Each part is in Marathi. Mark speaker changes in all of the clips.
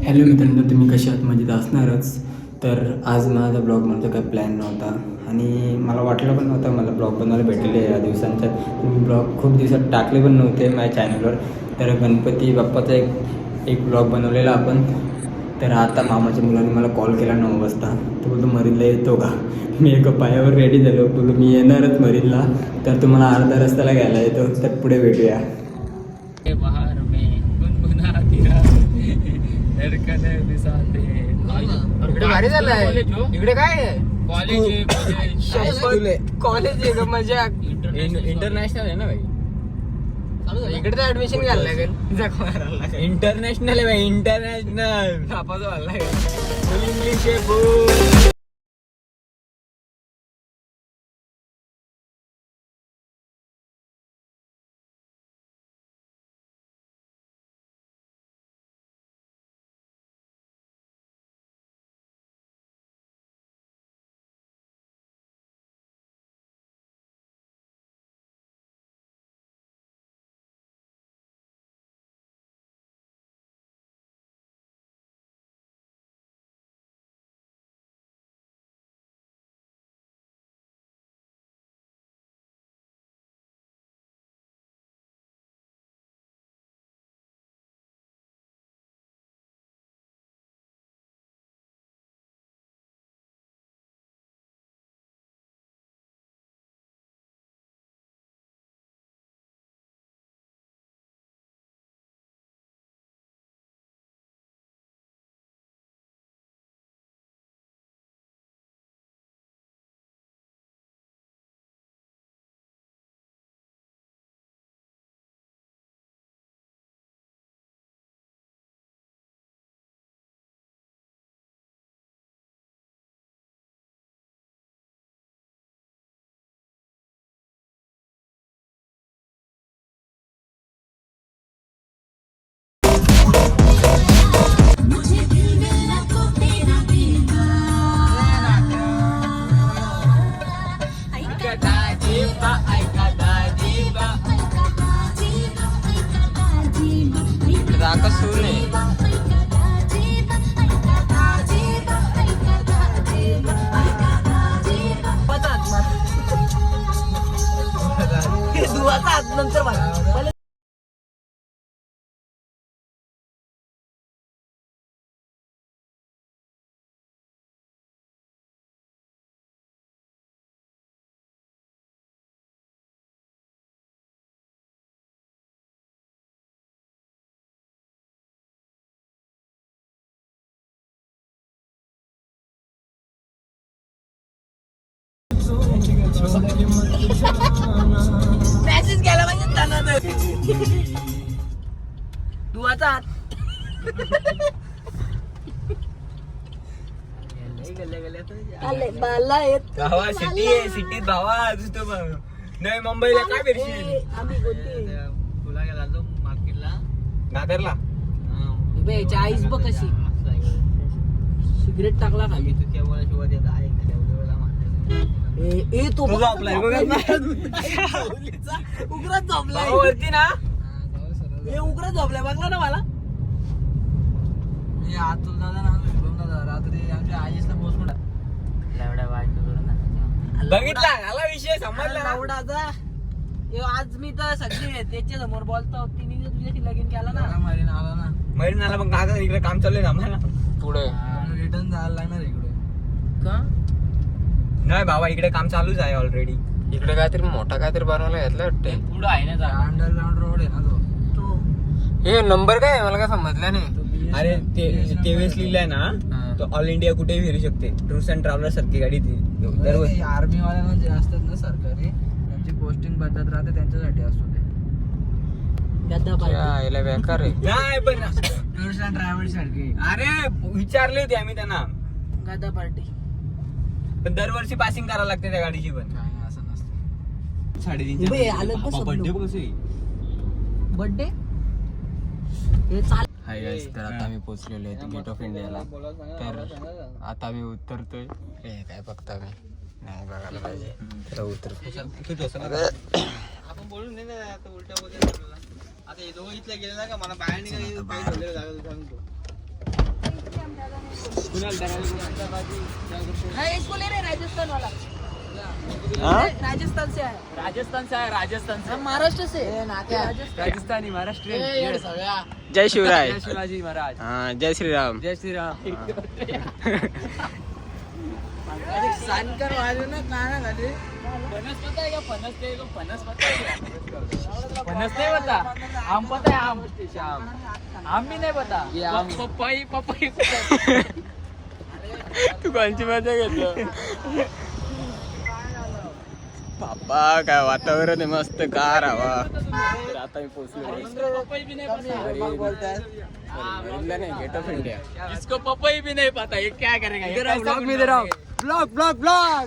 Speaker 1: हॅलो मित्रांनो, तुम्ही कशा आहात? मजेत असणारच. तर आज माझा ब्लॉग बनवायचा काही प्लॅन नव्हता आणि मला वाटलं पण नव्हतं मला ब्लॉग बनवायला भेटले या दिवसांच्या. मी ब्लॉग खूप दिवसात टाकले पण नव्हते माझ्या चॅनलवर. तर गणपती बाप्पाचा एक ब्लॉग बनवलेला आपण. तर आता मामाच्या मुलाने मला कॉल केला 9 वाजता. तो बोलतो मरीनला येतो का? मी एका पायावर रेडी झालो, बोललो मी येणारच मरीनला. तर तुम्हाला अर्धा रस्त्याला घ्यायला येतो, तर पुढे भेटूया.
Speaker 2: बाहर में गुनगुनाती इकडे भारी झालंय. इकडे काय आहे? कॉलेज आहे का? मजा इंटरनॅशनल आहे ना भाई. इकडे तर ऍडमिशन घ्यायला लागेल. इंटरनॅशनल आहे भाई, इंटरनॅशनल. फुल इंग्लिश आहे फुल. मॅसेज गेला पाहिजे त्यांना. दुवाचा हात. भावा सिटी आहे, सिटीत भावा दिसतो. नाही मुंबईला काय फिरशील? तुला गेला तो मार्केटला दादरला. आईस बघ कशी सिगरेट टाकला का? मी तू केव्हा शिवाय देत आहे तो झोपलाय उग्रच झोपलाय वरती ना. हे उग्रच झोपलाय बघला ना मला. मी आतून दादा रात्री आमच्या आईसला पोचून बघितला आला विषय समजला एवढाचा. आज मी तर सगळी त्याच्या समोर बोलतो. तिने तुझ्याशी लगीन केला ना. मरीन आला ना. मरीन आला. मग काका इकडे काम चाललंय ना आम्हाला. पुढे रिटर्न जायला लागणार इकडे का? नाही बाबा, इकडे काम चालूच आहे ऑलरेडी. इकडे काहीतरी मोठा काहीतरी बनवायला घेतलं वाटतं. पुढे आहे ना अंडरग्राउंड रोड आहे ना तो. हे नंबर काय आहे मला काय समजलं नाही. अरे तेवीस लिहिलाय ना, तो ऑल इंडिया कुठेही फिरू शकते. टूर्स अँड ट्रॅव्हलर सारखी गाडी ती. आर्मी वाल्यांना जे असतात ना सरकारी, त्यांची पोस्टिंग बदलत राहते, त्यांच्यासाठी असतो ते. याला बेकार आहे. नाही पण टूर्स अँड ट्रॅव्हल सारखी. अरे विचारले होते आम्ही त्यांना. गदा पार्टी पण दरवर्षी पासिंग करायला लागते त्या गाडीची. पण असं नसतं. 3:30 बर्थडे बर्थडे हाय गाईस. तर आता आम्ही पोहोचलेलो आहे गेट ऑफ इंडियाला. तर आता आम्ही उतरतोय. हे काय बघता मी नाही बघायला पाहिजे. तर उतरतो आपण बोलून दे ना. आता उलट्या बोलत आता हे दोघं इथलं गेलेला का मला बाहेर निघायला हाँ, इसको ले रहे राजस्थान वाला। राजस्थान से है।
Speaker 3: राजस्थान से आहे, राजस्थान से.
Speaker 2: हम महाराष्ट्र से।
Speaker 3: राजस्थानी महाराष्ट्र.
Speaker 1: जय शिवराय.
Speaker 3: जय शिवाजी महाराज.
Speaker 1: हा जय श्रीराम.
Speaker 3: जय श्रीराम.
Speaker 2: जानकर वाले ना गाना गाले।
Speaker 3: फणस पता है क्या? फणस ते को फणस पता है क्या? फणस नहीं पता. आम पता है? आम. आम भी नहीं पता.
Speaker 2: ये आम.
Speaker 3: पपई पपई.
Speaker 1: तू कोणची मजा घेतलं बाप्पा काय वातावरण आहे मस्त गार हवा तर आता मी पोहोचलो
Speaker 3: पपई भी नहीं पता.
Speaker 1: मरीनला नाही गेट ऑफ इंडिया
Speaker 3: इसको पपई भी नहीं पता. ये क्या करेगा?
Speaker 1: इधर आओ, vlog में इधर आओ.
Speaker 3: Blog blog blog.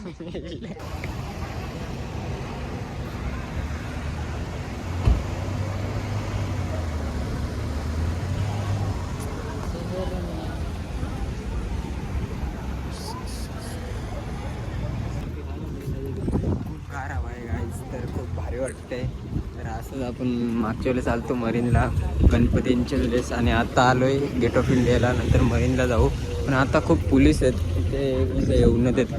Speaker 1: गार हवा आहे गाईज तर खूप भारी वाटतंय तर असंच आपण मागच्या वेळेस आलतो मरीनला गणपतींच्या वेळेस आणि आता आलोय गेट ऑफ इंडियाला नंतर मरीनला जाऊ पण आता खूप पोलीस आहेत इथे येऊ न देत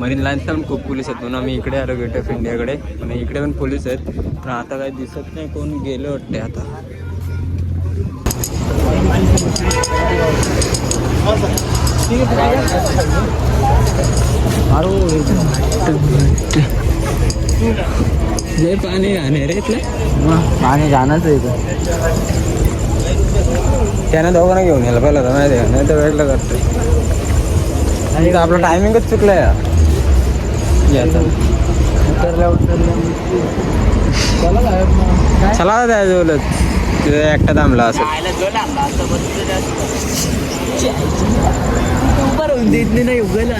Speaker 1: मरीन लाईन्सला पण खूप पोलीस आहेत म्हणून आम्ही इकडे आलो गेट ऑफ इंडियाकडे पण इकडे पण पोलीस आहेत पण आता काही दिसत नाही कोण गेलं वाटते आता लय पाणी राहणे रे इथलं
Speaker 2: पाणी जाणंच आहे
Speaker 1: त्यानं दोघांना घेऊन यायला पहिला तर माहिती आहे नाही तर वेगळं करतोय आणि आपलं टायमिंगच चुकलं याचा चला द्यायचं बोलत तिथे एकटा थांबला असं
Speaker 2: नाही उगल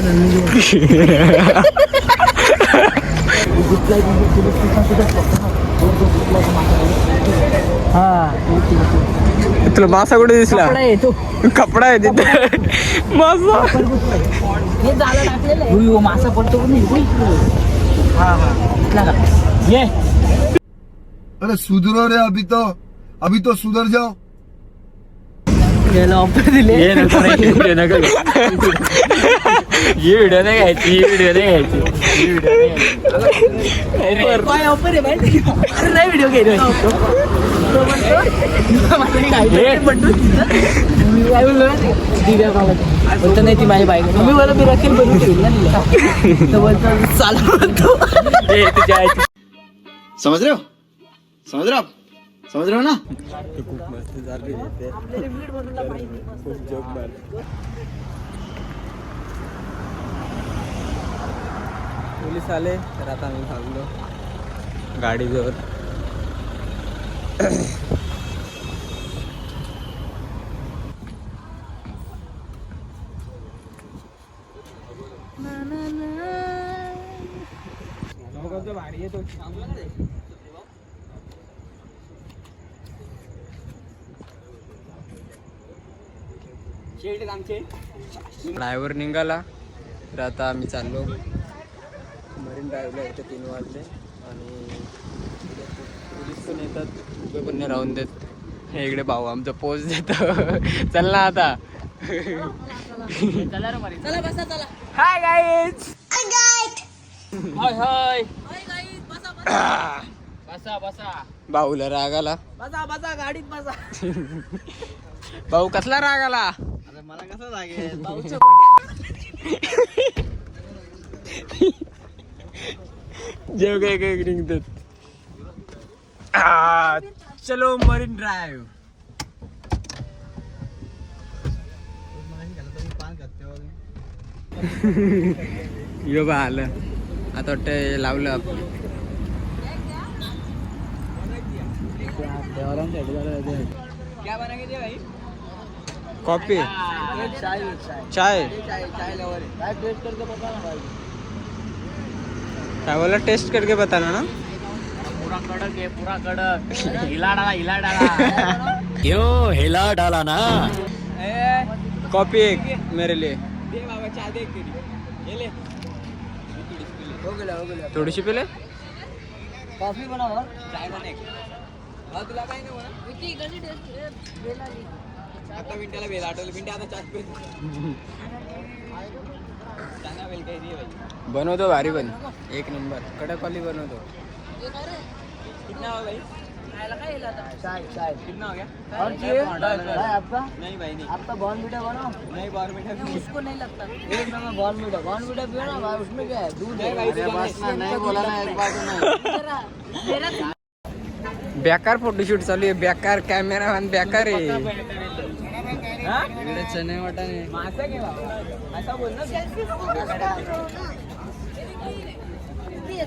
Speaker 1: तुला मासा कुठे दिसला कपडा आहे तिथे मासा
Speaker 2: मासा पडतो ये
Speaker 4: अरे सुधरो रे अभी तो सुधर जाओ
Speaker 2: ऑफर दिले
Speaker 3: ये नको रे, ये व्हिडिओ नको घेऊ. ही व्हिडिओ नाही घ्यायची, ही व्हिडिओ नाही घ्यायची, ही व्हिडिओ नाही घ्यायची.
Speaker 2: काय ऑफर आहे माहिती आहे का? अरे नाही व्हिडिओ घ्यायला बोलतो नाही ती माझी बाईक मी मला मी रखेल बनवून ठेवली ना तिला. तर बोलतो चालू म्हणतो
Speaker 3: हे तुझ्या आईची.
Speaker 4: समझ रहे हो आप समझ रहे हो ना
Speaker 1: खूप मस्त झाली खूप जोक मार पोलीस आले तर आता आम्ही थांबलो गाडीजवळ भारी येतो ड्रायव्हर निघाला तर आता आम्ही चाललो मरीन ड्राईव्हला इथे 3 वाजले आणि पोलीस पण येतात उभे पण नाही राहून देत हे इकडे भाऊ आमचं पोच देतो चल ना आता
Speaker 2: चला बसा चला
Speaker 3: हाय गाईज. हाय हाय. बसा बसा.
Speaker 1: भाऊला राग आला
Speaker 2: बसा बसा गाडीत बसा
Speaker 1: भाऊ कसला राग आला
Speaker 2: अरे मला कसं लागेल भाऊचं
Speaker 1: जेव काय काय निघतात चलो मरीन ड्राईव्ह यो बा आलं आता वाटतं लावलं आपण
Speaker 2: क्या बनाएंगे रे भाई
Speaker 1: कॉफी
Speaker 2: चाय
Speaker 1: चाय
Speaker 2: चाय लवर है चाय टेस्ट करके बता ना भाई
Speaker 1: काय बोला टेस्ट करके बताना ना
Speaker 3: पूरा कडक आहे, पूरा कडक. हिला डाला, हिला डाला. यो हिला डाला ना.
Speaker 1: कॉफी एक मेरे लिए
Speaker 2: दे बाबा चाय दे तेरी ये ले हो गया
Speaker 1: थोडीशी पिले
Speaker 2: कॉफी बनाओ चाय बने हां तुला काय नाही म्हणा किती गली टेस्ट आता मिनिटाला वेळ आठवलं मिनिट आता चाट पे
Speaker 1: बनवतो भारी पण एक नंबर कडकवाली बनवतो.
Speaker 2: कितना हो भाई
Speaker 3: चाय चाय
Speaker 2: कितना हो गया
Speaker 3: और चाहिए आपका
Speaker 2: नहीं भाई नहीं
Speaker 3: आपका बॉर्नविटा बनाओ
Speaker 2: नहीं 12 मिनट
Speaker 3: उसको नहीं लगता एक नंबर बॉर्नविटा पियो ना भाई उसमें क्या है दूध
Speaker 2: नहीं भाई,
Speaker 3: है
Speaker 2: बस ना,
Speaker 3: नहीं बोला ना एक बार तो नहीं
Speaker 1: बेकार फोटोशूट चालू आहे बेकार कॅमेरामॅन बेकार आहे.
Speaker 3: चने वाटाणे
Speaker 2: मासा के बाबा ऐसा बोल ना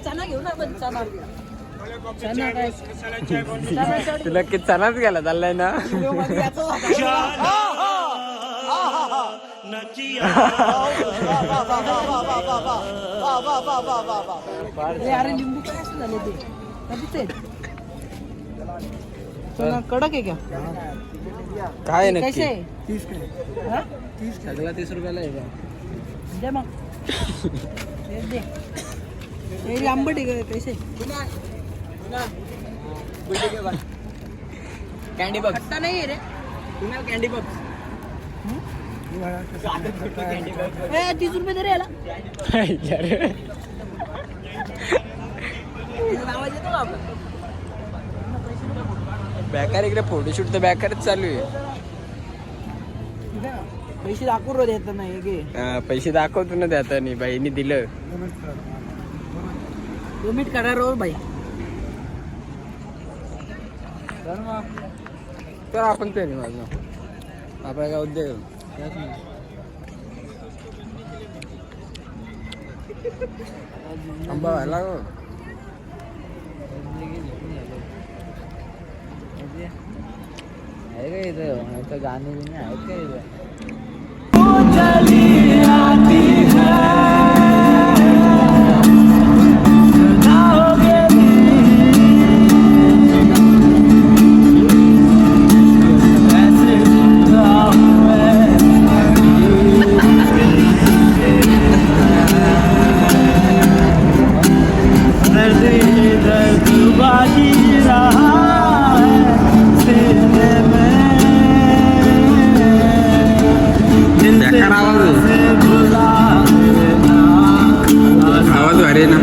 Speaker 3: चना घेऊ ना पण चना चना काय
Speaker 1: तुला किती चनाच गेला चाललाय ना.
Speaker 3: अरे लिंबू काय असं झाले ते कधीच आहे चना कडक आहे क्या
Speaker 1: काय
Speaker 3: कैसे
Speaker 1: नक्की
Speaker 3: आहे 30 का 30
Speaker 1: सगळा 30 रुपयाला आहे का.
Speaker 3: दे मग दे ये आंबट आहे का कैसे
Speaker 2: कॅन्डी बॉक्स
Speaker 3: खट्टा नाही आहे रे
Speaker 2: तुम्हाला कॅन्डी बॉक्स
Speaker 3: ए 30 रुपये दे रे याला आवाज येतो का आपला
Speaker 1: बेकार इकडे फोटोशूट तर बेकारच चालू आहे.
Speaker 3: पैसे दाखवून देत नाही गे
Speaker 1: पैसे दाखवतो ना त्यात नाही बाईनी दिलं.
Speaker 3: पेमेंट करा रो भाई
Speaker 1: तर आपण ते नाही माझं आपला काय उद्योग आंबा व्हायला गो.
Speaker 3: आहे का इथं गाणे बिणे आहेत का इथं
Speaker 1: बेकार आवाज भारी आहे ना.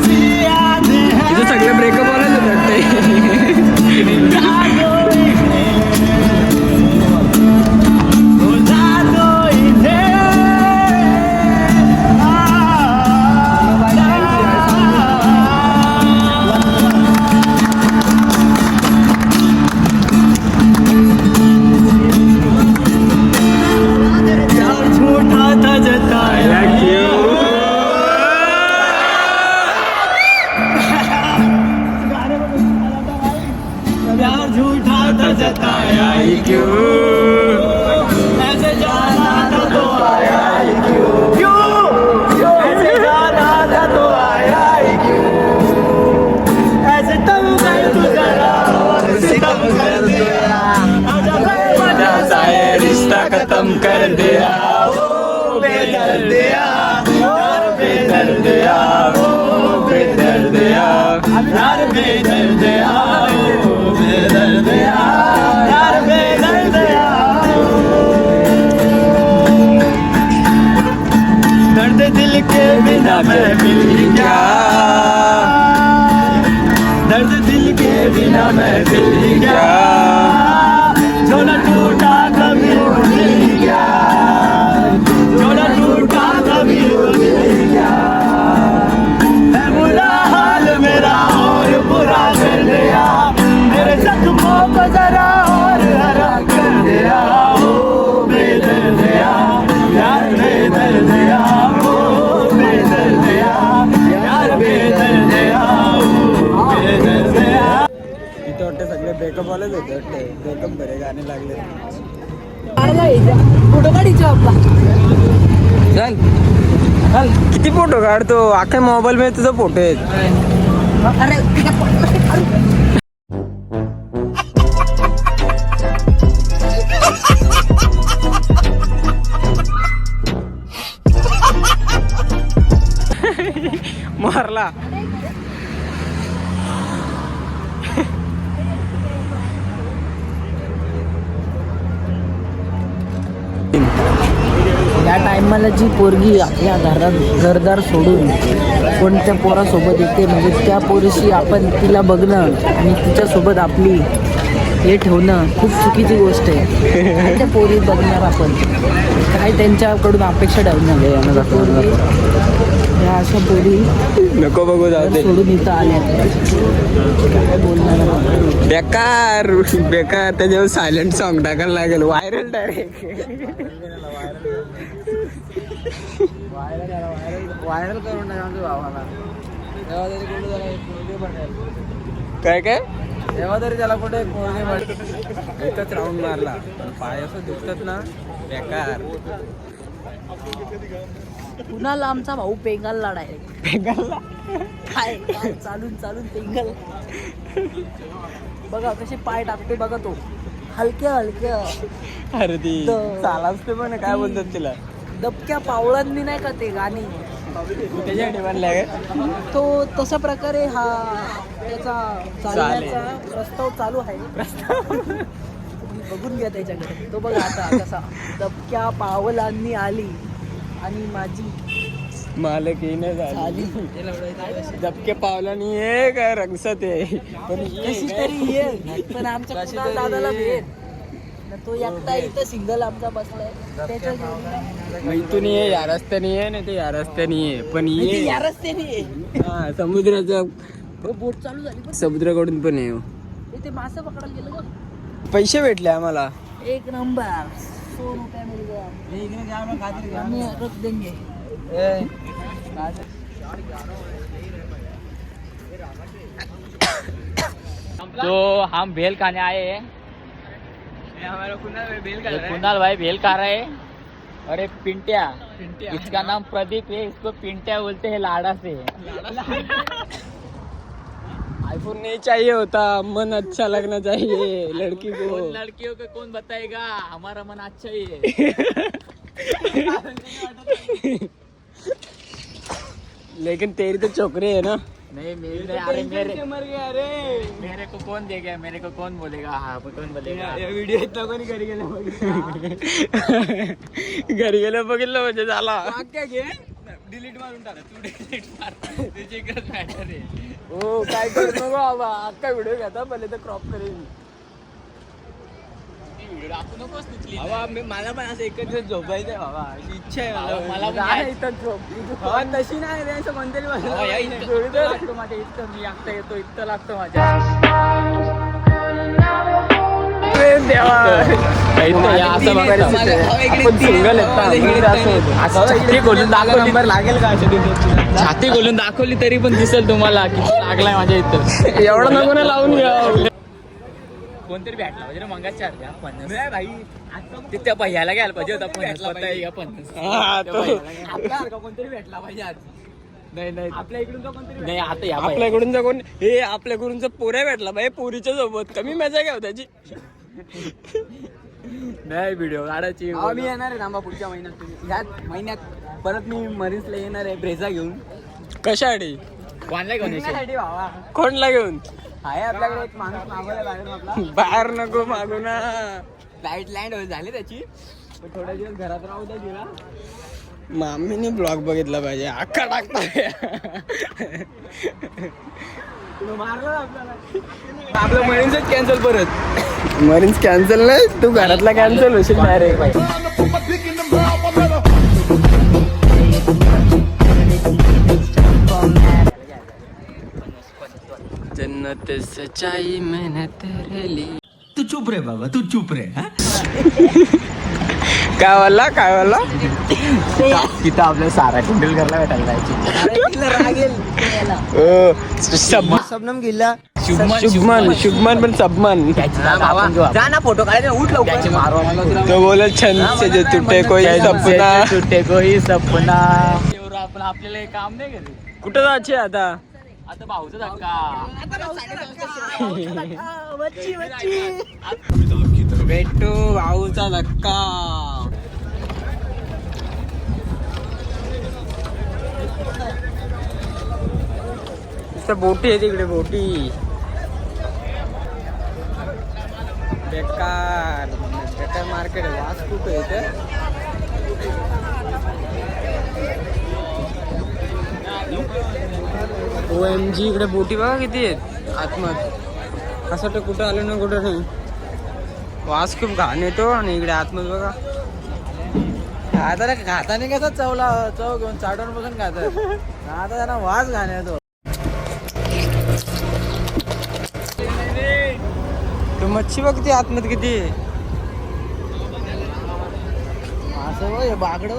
Speaker 1: तिथं सगळे ब्रेकअप वालाच रिश्ता खत्म कर दिया बेदर्दिया बेदर्दिया बेदर्दिया यार बेदर्दिया बेदर्दिया यार बेदर्दिया दर्द दिल के बिना मैं मिल क्या दर्द दिल के बिना मैं मिल क्या जो न टूटा कभी मिल गया जो न टूटा कभी मिल गया है बुरा हाल मेरा और बुरा कर दिया मेरे जख्मों को जरा और हरा कर दिया ओ बेदर्दिया यार बेदर्दिया ओ बेदर्दिया यार बेदर्दिया वाटतं सगळे ब्रेकअप वालेच होते वाटते. ब्रेकअप बरे गाणे लागले.
Speaker 2: फोटो काढायचा आपला.
Speaker 1: चल चल किती फोटो काढतो अख्ख्या मोबाईल मध्ये तुझा फोटो आहेत.
Speaker 2: अरे
Speaker 1: मारला.
Speaker 2: या टायमाला जी पोरगी आपल्या घरात घरदार सोडून कोणत्या पोरासोबत येते म्हणजे त्या पोरीशी आपण तिला बघणं आणि तिच्यासोबत आपली हे ठेवणं खूप चुकीची गोष्ट आहे. काय त्या पोरी बघणार आपण, काय त्यांच्याकडून अपेक्षा ठेवणार. पोरी ह्या अशा पोरी
Speaker 1: नको बघू जाऊ दे.
Speaker 2: सोडून इथं आल्या काय बोलणार आपण.
Speaker 1: बेकार बेकार. त्याच्यावर सायलेंट सॉन्ग टाकायला लागेल. Viral direct.
Speaker 2: व्हायरल करून टाका भावाला. तेव्हा तरी कुठे जरा एक पोरगी बनेल.
Speaker 1: काय काय
Speaker 2: तेव्हा तरी त्याला कुठे एक पोरगी बनेल.
Speaker 1: एकच राऊंड मारला पण पाय असं दिसतात ना बेकार.
Speaker 2: कुणाला आमचा भाऊ पेंगालला डायरेक्ट
Speaker 1: बेकारला.
Speaker 2: काय काय चालून चालून पेंगल. बघा कसे पाय टाकते बघा तो, हलक्या हलक्या.
Speaker 1: अरे ती चाला असते पण काय बोलतात तिला.
Speaker 2: दबक्या पावळांनी नाही का ते गाणी,
Speaker 1: त्याच्यासाठी म्हणलंय काय.
Speaker 2: तो तशा प्रकारे हा त्याचा चालण्याचा रस्ता चालू आहे. तुम्ही बघून घ्या त्याच्याकडे. तो बघा आता कसा दबक्या पावलांनी आली आणि माझी
Speaker 1: मालक येणं झाली. दबके पावला नाही आहे काय रंगसत आहे पण
Speaker 2: कशी तरी ये. पण आमच्या कुणाल दादाला भेट ना, तो एकटा इथं सिंगल आमचा बसलाय. त्याच्या
Speaker 1: मग इथून ये या रस्त्याने ये नाही ते या रस्त्याने ये पण ये
Speaker 2: या रस्त्याने ये.
Speaker 1: हा समुद्राचा
Speaker 2: बोट चालू झाली पण
Speaker 1: समुद्राकडून पण ये.
Speaker 2: ते मासे पकडायला गेलं का.
Speaker 1: पैसे भेटले आम्हाला.
Speaker 2: एक नंबर 100 रुपये मिल गया. आम्ही रख देंगे.
Speaker 3: तो हम भेल खाने आए हैं. कुणाल भाई भेल खा रहे हैं. और एक पिंटिया, इसका नाम प्रदीप है. इसको पिंटिया बोलते हैं लाड़ा से.
Speaker 1: आईफोन नहीं चाहिए होता, मन अच्छा लगना चाहिए लड़की को.
Speaker 3: लड़कियों को कौन बताएगा, हमारा मन अच्छा ही है.
Speaker 1: लेकिन तेरी तो छोकरी है ना.
Speaker 3: नहीं मेरी नहीं. अरे मेरे को कौन देगा, मेरे को कौन बोलेगा. हाँ कौन बोलेगा.
Speaker 1: व्हिडिओ इथला कोणी घरी गेलं घरी गेलं बघितलं म्हणजे झाला.
Speaker 3: डिलीट मारून टाक. तू डिलीट मार. तुझी इकडे मॅटर आहे.
Speaker 1: हो काय करू नको बाबा. अख्खा व्हिडिओ घेता पहिले तर क्रॉप करेन.
Speaker 3: व्हिडिओ दाखवू नकोस तिथली.
Speaker 1: बाबा मला पण असं एकच दिवस झोपायचंय बाबा. अशी इच्छा आहे
Speaker 3: मला पण
Speaker 1: आहे
Speaker 3: आहे.
Speaker 1: इथं झोप. बाबा तशी नाही रे असं कोणतरी
Speaker 3: इथं लागतो माझ्या. इथं मी आता येतो. इथं लागतो माझ्या. छाती खोलून दाखवली
Speaker 1: लागेल का
Speaker 3: छाती खोलून दाखवली तरी पण दिसेल तुम्हाला किती लागलाय माझ्या इथं.
Speaker 1: एवढं नको ना लावून घ्या.
Speaker 3: कोणतरी भेटला पाहिजे ना मगाच. 50 भाई ते त्या भैयाला घ्यायला पाहिजे होता. 50 कोणतरी भेटला पाहिजे आज.
Speaker 1: नाही नाही
Speaker 3: आपल्या इकडून तर कोणतरी नाही. आता या
Speaker 1: आपल्याकडून जर कोण हे आपल्याकडून जर पोऱ्या भेटला बाई पोरीच्या सोबत कमी मजा घ्याव त्याची.
Speaker 3: नाही व्हिडिओ काढायची.
Speaker 1: मी येणार आहे थांबा पुढच्या महिन्यात. ह्याच महिन्यात परत मी मरीन्सला येणार आहे ब्रेझा घेऊन. कशासाठी
Speaker 3: कोणला घेऊन येशील?
Speaker 1: कोणला घेऊन.
Speaker 2: आहे आपल्याकडे एक माणूस मागवला बाहेर आपला.
Speaker 1: बाहेर नको मागू ना.
Speaker 2: फ्लाईट लँड झाली त्याची. पण थोड्या दिवस घरात राहू द्या तिला.
Speaker 1: मामीने ब्लॉग बघितला पाहिजे. अख्खा टाकता
Speaker 2: मारलं आपल्याला.
Speaker 1: आपलं मरीन्सच कॅन्सल परत. मरीन्स कॅन्सल नाही तू घरातला कॅन्सल होशील डायरेक्ट. जन्नत सच्चाई मैंने तेरे लिए.
Speaker 5: तू चुप रे बाबा, तू चुप रे.
Speaker 1: काय वाला
Speaker 3: तिथं आपल्या सारा तेंडुलकरला भेटायला जायची.
Speaker 2: रागेल
Speaker 1: शबनम गिल्ला
Speaker 3: शुभमन पण सबमन
Speaker 2: जा ना फोटो काढायला उठ लवकर
Speaker 3: तो बोल छंद से जो टूटे कोई सपना टूटे कोई सपना आपण आपल्याला काम नाही करू कुठं जायचे आता भाऊचा धक्का
Speaker 1: भेटू भाऊचा धक्का. बोटी आहे तिकडे बोटी. बेकार बेकार मार्केट आहे. वास खूप आहे इथे. OMG इकडे बोटी बघा किती आहेत आतमध्ये. असं वाटतं कुठं आलो ना कुठं नाही. वास खूप घाण येतो आणि इकडे आतमध्ये बघा.
Speaker 2: आता खाताने कसा चव घेऊन चाटून बसून खातात. आता त्यांना वास घाण येतो.
Speaker 1: तो मच्छी बघते आतमध्ये किती.
Speaker 2: असं बागड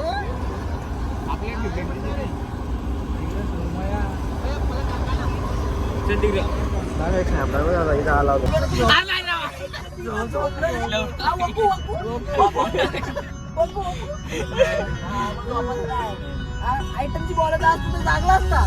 Speaker 2: आयटमची बॉल असतो चांगला असता.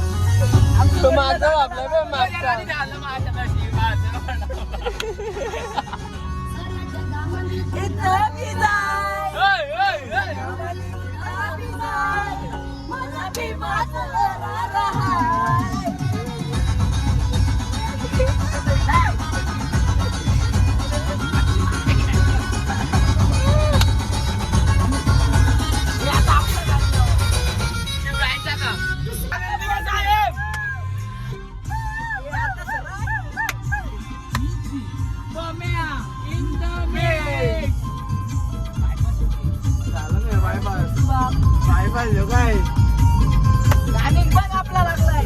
Speaker 2: आपला लागलाय.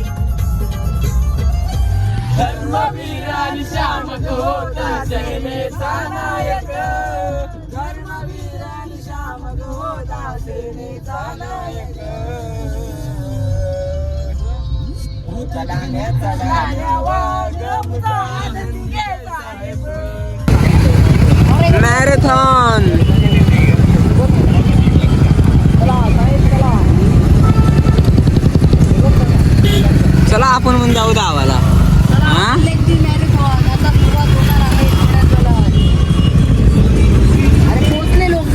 Speaker 2: धर्मवीर आणि श्याम होता सेनेचा नायक. धर्मवीर आणि श्याम होता सेनेचा नायक.
Speaker 1: मॅरेथॉन. चला आपण पण जाऊ गावाला.
Speaker 2: अरे पोचले लोक.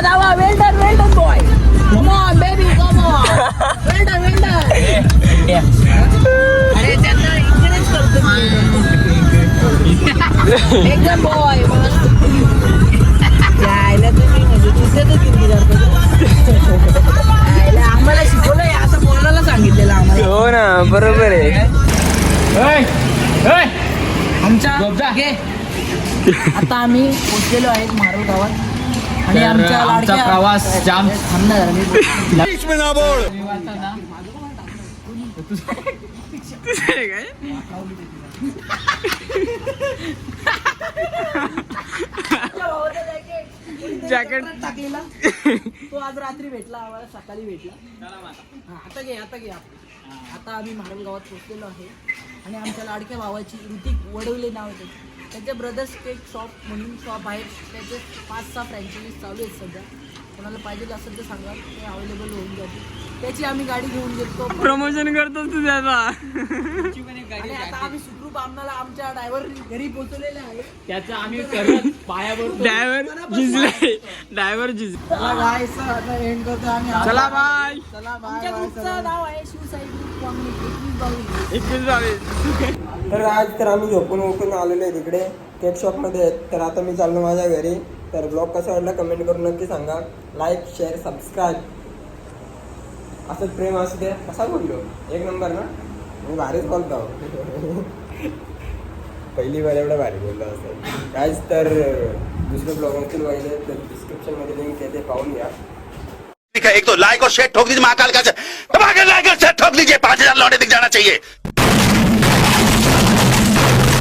Speaker 2: धावा welder boy. Come on baby come on. Welder अरे त्यांना इकडेच करतो एकदम बॉय. जायला तुम्ही म्हणजे दुसऱ्या तर किती करतो. आम्हाला शिकवलंय असं बोलायला सांगितलेलं आम्हाला.
Speaker 1: हो ना बरोबर आहे.
Speaker 2: आमच्या आता आम्ही पोचलेलो आहेत मारोळ गावात आणि आमच्या लाडक्या
Speaker 3: प्रवास जाम
Speaker 2: थांबणार मी
Speaker 1: जॅकेट
Speaker 2: टाकलेला तो आज रात्री भेटला आम्हाला. सकाळी भेटला. आता घे आता आम्ही मारोळ गावात पोहोचलेलो आहे आणि आमच्या लाडक्या भावाची ऋतिक वडवले नाव आहे त्याचे ब्रदर्स केक शॉप म्हणून शॉप आहे. त्याचे 5-6 फ्रँचायझीज चालू आहेत सध्या. कोणाला पाहिजे असेल तर सांगा ते अवेलेबल होऊन जाते. त्याची आम्ही गाडी घेऊन गेलो.
Speaker 1: प्रमोशन करतो तू त्याचा.
Speaker 2: आणि आता आम्ही सुखरूप आम्हाला आमच्या ड्रायव्हर घरी पोहोचलेले आहे.
Speaker 3: त्याचा आम्ही करत पायावर
Speaker 1: ड्रायव्हर झिजले.
Speaker 2: चला गाईस आता एंड करतो आम्ही.
Speaker 1: चला बाय.
Speaker 2: चला बाय. ग्रुपचं नाव आहे शिवसाई ग्रुप कॉम्युनिटी
Speaker 1: 21-22. तर आज तर आम्ही झोपून आलेलो आहे तिकडे केक शॉपमध्ये आहेत. तर आता मी चाललो माझ्या घरी. तर ब्लॉग कसा वाटला कमेंट करून नक्की सांगा. Like share subscribe. असंच प्रेम असू दे. कसा बोललो एक नंबर ना. मी भारीच बोलतो. पहिली बार एवढा भारी बोललो असं काहीच. तर दुसरे ब्लॉग असतील पाहिजे तर डिस्क्रिप्शनमध्ये लिंक आहे ते पाहून घ्या.
Speaker 6: एक तो लाइक और शेयर ठोक दीजिए महाकाल का लाइक और शेयर ठोक दीजिए 5000 लौटे दिख जाना चाहिए.